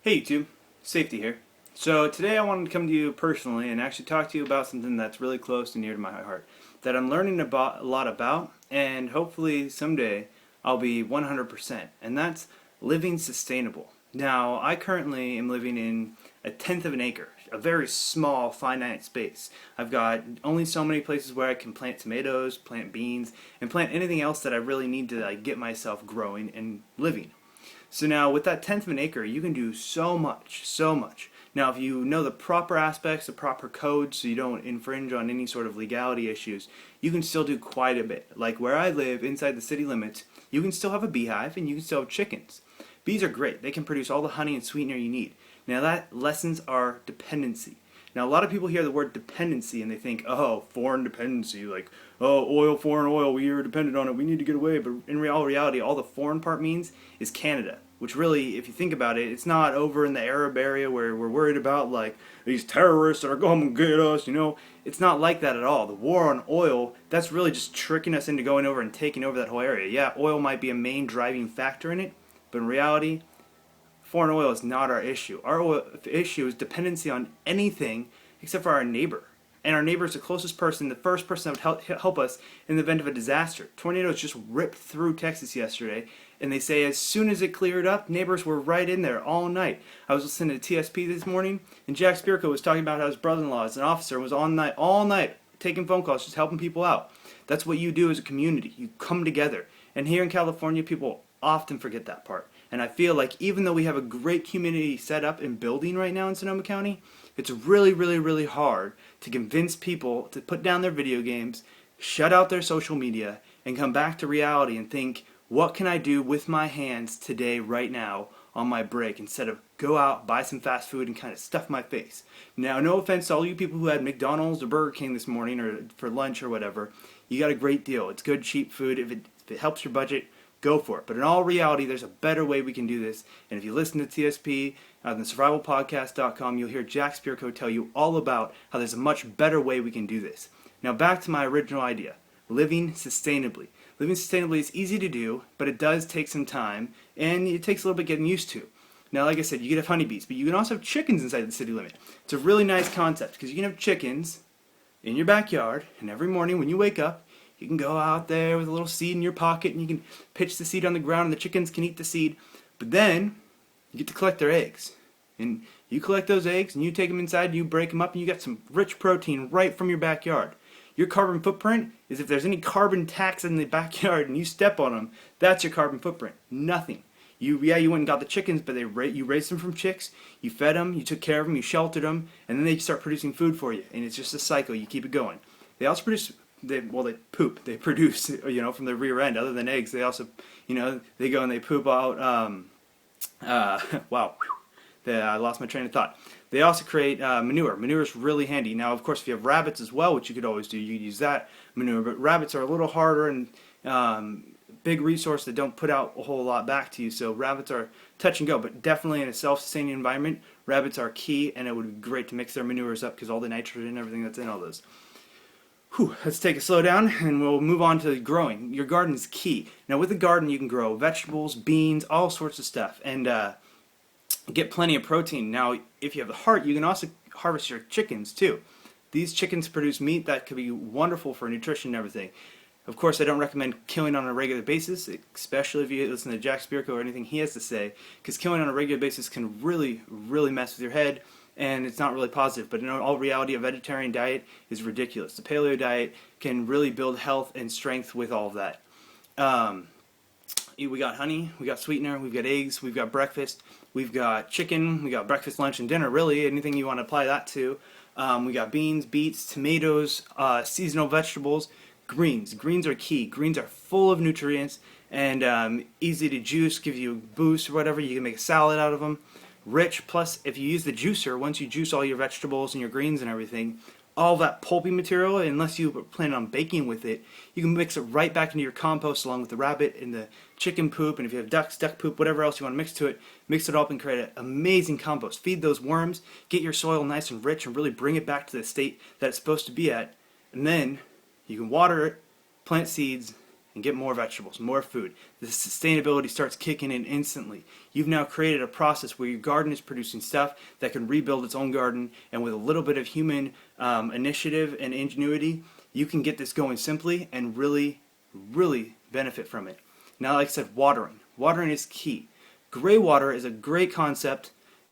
Hey YouTube, Safety here. So today I wanted to come to you personally and actually talk to you about something that's really close and near to my heart, that I'm learning a lot about, and hopefully someday I'll be 100%, and that's living sustainable. Now, I currently am living in a tenth of an acre, a very small, finite space. I've got only so many places where I can plant tomatoes, plant beans, and plant anything else that I really need to get myself growing and living. So now with that tenth of an acre, you can do so much, so much. Now if you know the proper aspects, the proper codes, so you don't infringe on any sort of legality issues, you can still do quite a bit. Like where I live, inside the city limits, you can still have a beehive and you can still have chickens. Bees are great. They can produce all the honey and sweetener you need. Now that lessens our dependency. Now a lot of people hear the word dependency and they think, oh, foreign dependency, like, oh, oil, foreign oil, we are dependent on it, we need to get away. But in reality, all the foreign part means is Canada. Which really, if you think about it, it's not over in the Arab area where we're worried about like these terrorists that are going to get us, It's not like that at all. The war on oil, that's really just tricking us into going over and taking over that whole area. Yeah, oil might be a main driving factor in it, but in reality, foreign oil is not our issue. Our issue is dependency on anything except for our neighbor. And our neighbor is the closest person, the first person that would help us in the event of a disaster. Tornadoes just ripped through Texas yesterday, and they say as soon as it cleared up, neighbors were right in there all night. I was listening to TSP this morning, and Jack Spirko was talking about how his brother-in-law is an officer and was all night, taking phone calls, just helping people out. That's what you do as a community. You come together. And here in California, people often forget that part. And I feel like even though we have a great community set up and building right now in Sonoma County, it's really, really, really hard to convince people to put down their video games, shut out their social media, and come back to reality and think, what can I do with my hands today, right now, on my break, instead of go out, buy some fast food, and kind of stuff my face. Now, no offense to all you people who had McDonald's or Burger King this morning or for lunch or whatever. You got a great deal. It's good, cheap food. If it helps your budget, go for it. But in all reality, there's a better way we can do this. And if you listen to TSP on the survivalpodcast.com, you'll hear Jack Spirko tell you all about how there's a much better way we can do this. Now back to my original idea, living sustainably. Living sustainably is easy to do, but it does take some time, and it takes a little bit getting used to. Now, like I said, you can have honeybees, but you can also have chickens inside the city limit. It's a really nice concept, because you can have chickens in your backyard, and every morning when you wake up, you can go out there with a little seed in your pocket, and you can pitch the seed on the ground, and the chickens can eat the seed. But then, you get to collect their eggs. And you collect those eggs, and you take them inside, and you break them up, and you get some rich protein right from your backyard. Your carbon footprint is if there's any carbon tax in the backyard and you step on them, that's your carbon footprint. Nothing. You went and got the chickens, but you raised them from chicks, you fed them, you took care of them, you sheltered them, and then they start producing food for you. And it's just a cycle. You keep it going. They also produce, they poop. They produce, from their rear end. Other than eggs, they also, they go and they poop out, wow. I lost my train of thought. They also create manure. Manure is really handy. Now, of course, if you have rabbits as well, which you could always do, you could use that manure. But rabbits are a little harder and big resource that don't put out a whole lot back to you. So rabbits are touch and go. But definitely in a self-sustaining environment, rabbits are key, and it would be great to mix their manures up because all the nitrogen and everything that's in all those. Let's take a slow down and we'll move on to growing. Your garden is key. Now, with the garden, you can grow vegetables, beans, all sorts of stuff. And get plenty of protein. Now, if you have the heart, you can also harvest your chickens too. These chickens produce meat that could be wonderful for nutrition and everything. Of course, I don't recommend killing on a regular basis, especially if you listen to Jack Spirko or anything he has to say, because killing on a regular basis can really, really mess with your head, and it's not really positive. But in all reality, a vegetarian diet is ridiculous. The paleo diet can really build health and strength with all of that. We got honey, we got sweetener, we've got eggs, we've got breakfast, we've got chicken, we got breakfast, lunch, and dinner, really, anything you want to apply that to. We got beans, beets, tomatoes, seasonal vegetables, greens. Greens are key. Greens are full of nutrients and easy to juice, give you a boost or whatever. You can make a salad out of them. Rich, plus if you use the juicer, once you juice all your vegetables and your greens and everything, all that pulpy material, unless you plan on baking with it, you can mix it right back into your compost along with the rabbit and the chicken poop, and if you have ducks, duck poop, whatever else you want to mix to it, mix it up and create an amazing compost. Feed those worms, get your soil nice and rich, and really bring it back to the state that it's supposed to be at, and then you can water it, plant seeds, and get more vegetables, more food. The sustainability starts kicking in instantly. You've now created a process where your garden is producing stuff that can rebuild its own garden, and with a little bit of human initiative and ingenuity, you can get this going simply and really, really benefit from it. Now, like I said, watering. Watering is key. Gray water is a great concept